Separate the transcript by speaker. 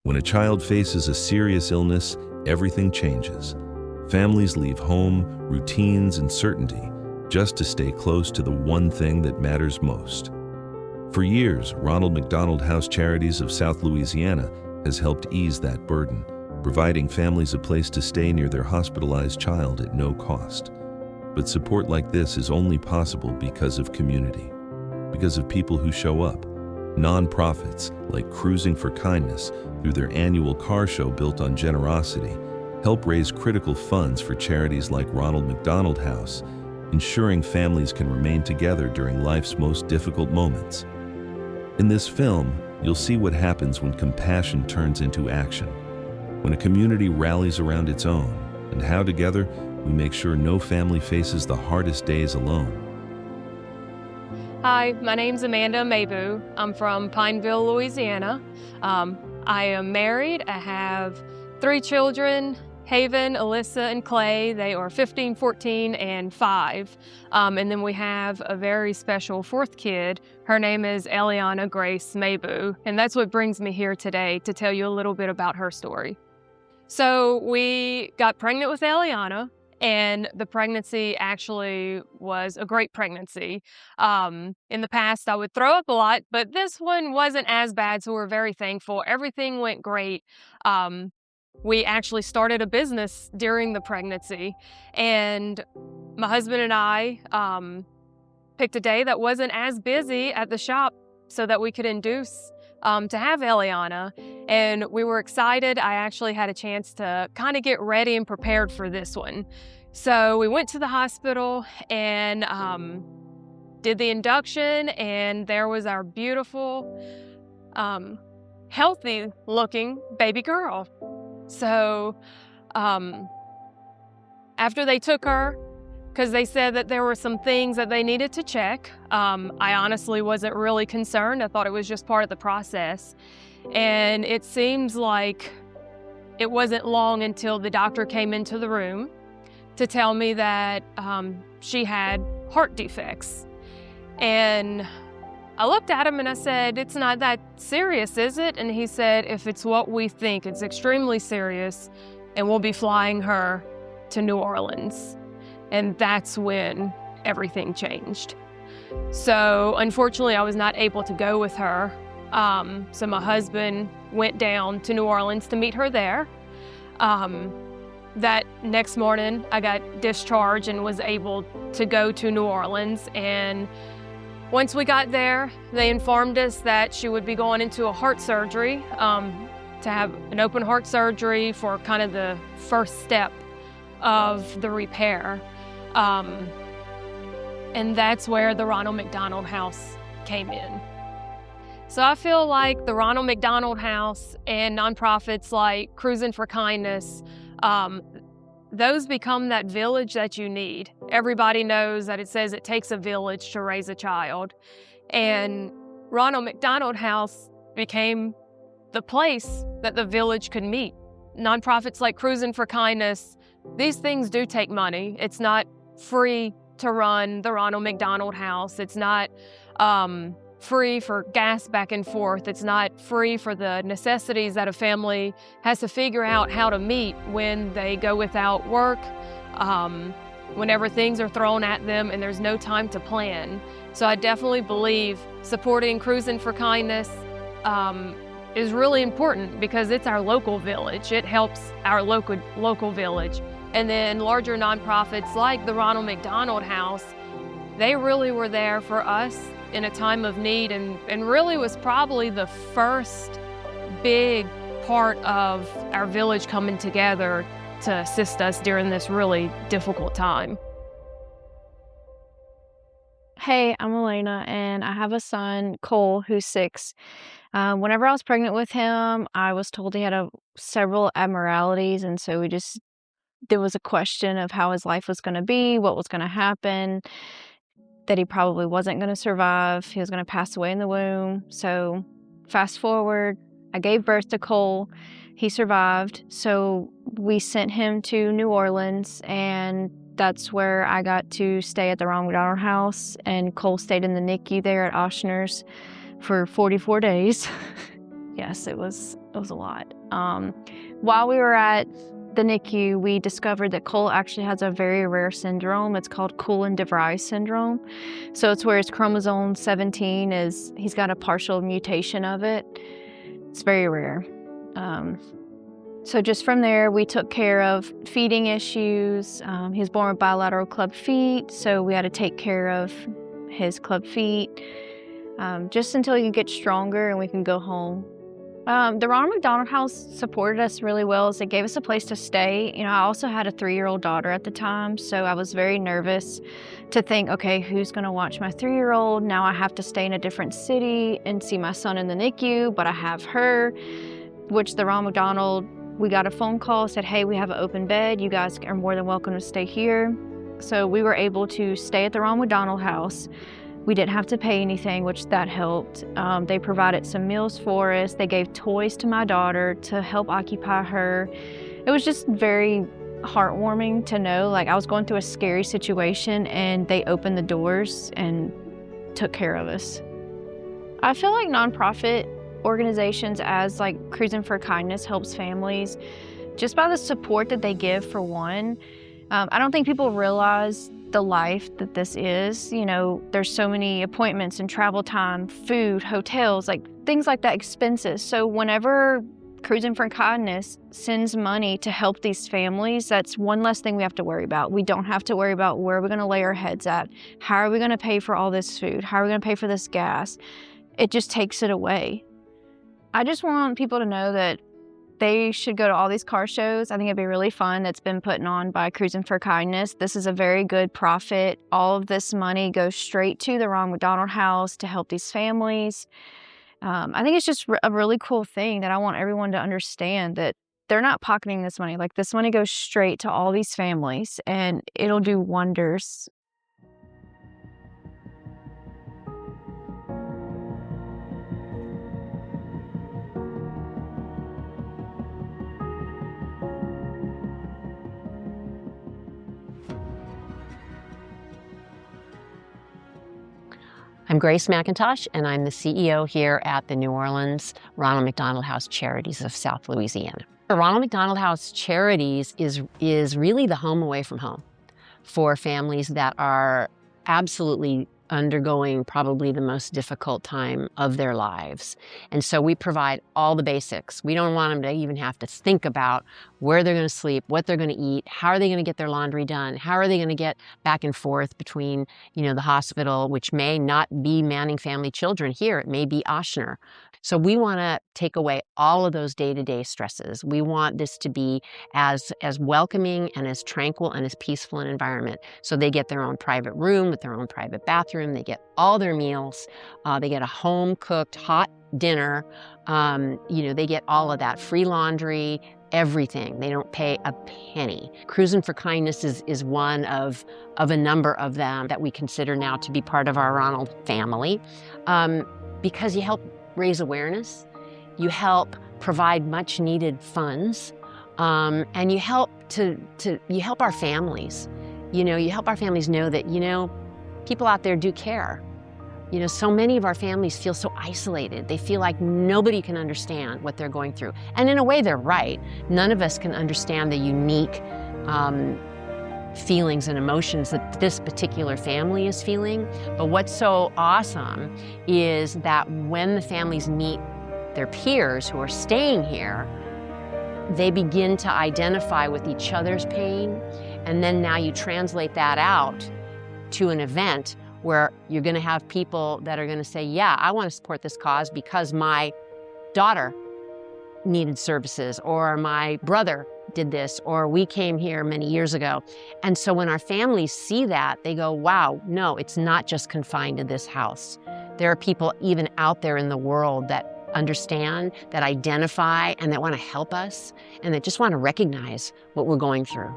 Speaker 1: When a child faces a serious illness, everything changes. Families leave home, routines, and certainty just to stay close to the one thing that matters most. For years, Ronald McDonald House Charities of South Louisiana has helped ease that burden, providing families a place to stay near their hospitalized child at no cost. But support like this is only possible because of community, because of people who show up. Nonprofits like Cruising for Kindness, through their annual car show built on generosity, help raise critical funds for charities like Ronald McDonald House, ensuring families can remain together during life's most difficult moments. In this film, you'll see what happens when compassion turns into action, when a community rallies around its own, and how together we make sure no family faces the hardest days alone.
Speaker 2: Hi, my name's Amanda Mabu. I'm from Pineville, Louisiana. I am married. I have 3 children, Haven, Alyssa, and Clay. They are 15, 14, and 5. And then we have a very special 4th kid. Her name is Eliana Grace Mabu, and that's what brings me here today to tell you a little bit about her story. So we got pregnant with Eliana, and the pregnancy actually was a great pregnancy. In the past, I would throw up a lot, but this one wasn't as bad, so we're very thankful. Everything went great. We actually started a business during the pregnancy, and my husband and I picked a day that wasn't as busy at the shop so that we could induce to have Eliana, and we were excited. I actually had a chance to kind of get ready and prepared for this one. So we went to the hospital and did the induction, and there was our beautiful, healthy looking baby girl. So after they took her, because they said that there were some things that they needed to check, I honestly wasn't really concerned. I thought it was just part of the process. And it seems like it wasn't long until the doctor came into the room to tell me that she had heart defects. And I looked at him and I said, "It's not that serious, is it?" And he said, "If it's what we think, it's extremely serious, and we'll be flying her to New Orleans." And that's when everything changed. So unfortunately, I was not able to go with her. So my husband went down to New Orleans to meet her there. That next morning, I got discharged and was able to go to New Orleans. And once we got there, they informed us that she would be going into a heart surgery, to have an open heart surgery for kind of the first step of the repair. And that's where the Ronald McDonald House came in. So I feel like the Ronald McDonald House and nonprofits like Cruising for Kindness, those become that village that you need. Everybody knows that it says it takes a village to raise a child. And Ronald McDonald House became the place that the village could meet. Nonprofits like Cruising for Kindness, these things do take money. It's not free to run the Ronald McDonald House. It's not free for gas back and forth. It's not free for the necessities that a family has to figure out how to meet when they go without work, whenever things are thrown at them and there's no time to plan. So I definitely believe supporting Cruising for Kindness is really important because it's our local village. It helps our local village. And then larger nonprofits like the Ronald McDonald House, they really were there for us in a time of need and really was probably the first big part of our village coming together to assist us during this really difficult time.
Speaker 3: Hey, I'm Elena, and I have a son, Cole, who's 6. Whenever I was pregnant with him, I was told he had several abnormalities, and so there was a question of how his life was going to be, what was going to happen, that he probably wasn't going to survive. He was going to pass away in the womb. So fast forward, I gave birth to Cole. He survived. So we sent him to New Orleans, and that's where I got to stay at the Ronald McDonald House, and Cole stayed in the NICU there at Ochsner's for 44 days. Yes, it was It was a lot. While we were at the NICU, we discovered that Cole actually has a very rare syndrome. It's called Coulon-de-Vries syndrome. So it's where his chromosome 17 he's got a partial mutation of it. It's very rare. So just from there, we took care of feeding issues. He was born with bilateral club feet, so we had to take care of his club feet just until he could get stronger and we can go home. The Ronald McDonald House supported us really well as they gave us a place to stay. You know, I also had a 3-year-old daughter at the time, so I was very nervous to think, okay, who's gonna watch my 3-year-old? Now I have to stay in a different city and see my son in the NICU, but I have her, which the Ronald McDonald, we got a phone call, said, hey, we have an open bed. You guys are more than welcome to stay here. So we were able to stay at the Ronald McDonald House. We didn't have to pay anything, which that helped. They provided some meals for us. They gave toys to my daughter to help occupy her. It was just very heartwarming to know, like, I was going through a scary situation and they opened the doors and took care of us. I feel like nonprofit organizations as like Cruising for Kindness helps families just by the support that they give, for one. I don't think people realize the life that this is. You know, there's so many appointments and travel time, food, hotels, like things like that, expenses. So whenever Cruising for Kindness sends money to help these families, that's one less thing we have to worry about. We don't have to worry about where we're gonna lay our heads at. How are we gonna pay for all this food? How are we gonna pay for this gas? It just takes it away. I just want people to know that they should go to all these car shows. I think it'd be really fun that's been put on by Cruising for Kindness. This is a very good profit. All of this money goes straight to the Ronald McDonald House to help these families. I think it's just a really cool thing that I want everyone to understand, that they're not pocketing this money. Like, this money goes straight to all these families and it'll do wonders.
Speaker 4: I'm Grace McIntosh, and I'm the CEO here at the New Orleans Ronald McDonald House Charities of South Louisiana. The Ronald McDonald House Charities is really the home away from home for families that are absolutely undergoing probably the most difficult time of their lives. And so we provide all the basics. We don't want them to even have to think about where they're going to sleep, what they're going to eat, how are they going to get their laundry done, how are they going to get back and forth between, the hospital, which may not be Manning Family Children here, it may be Ochsner. So we want to take away all of those day-to-day stresses. We want this to be as welcoming and as tranquil and as peaceful an environment. So they get their own private room with their own private bathroom. They get all their meals. They get a home-cooked hot dinner. They get all of that. Free laundry, everything. They don't pay a penny. Cruising for Kindness is one of a number of them that we consider now to be part of our Ronald family, because you help raise awareness, you help provide much needed funds, and you help our families. You help our families know that, people out there do care. So many of our families feel so isolated. They feel like nobody can understand what they're going through. And in a way, they're right. None of us can understand the unique feelings and emotions that this particular family is feeling. But what's so awesome is that when the families meet their peers who are staying here, they begin to identify with each other's pain. And then now you translate that out to an event where you're going to have people that are going to say, yeah, I want to support this cause because my daughter needed services, or my brother did this, or we came here many years ago. And so when our families see that, they go, wow, no, it's not just confined to this house. There are people even out there in the world that understand, that identify, and that want to help us, and that just want to recognize what we're going through.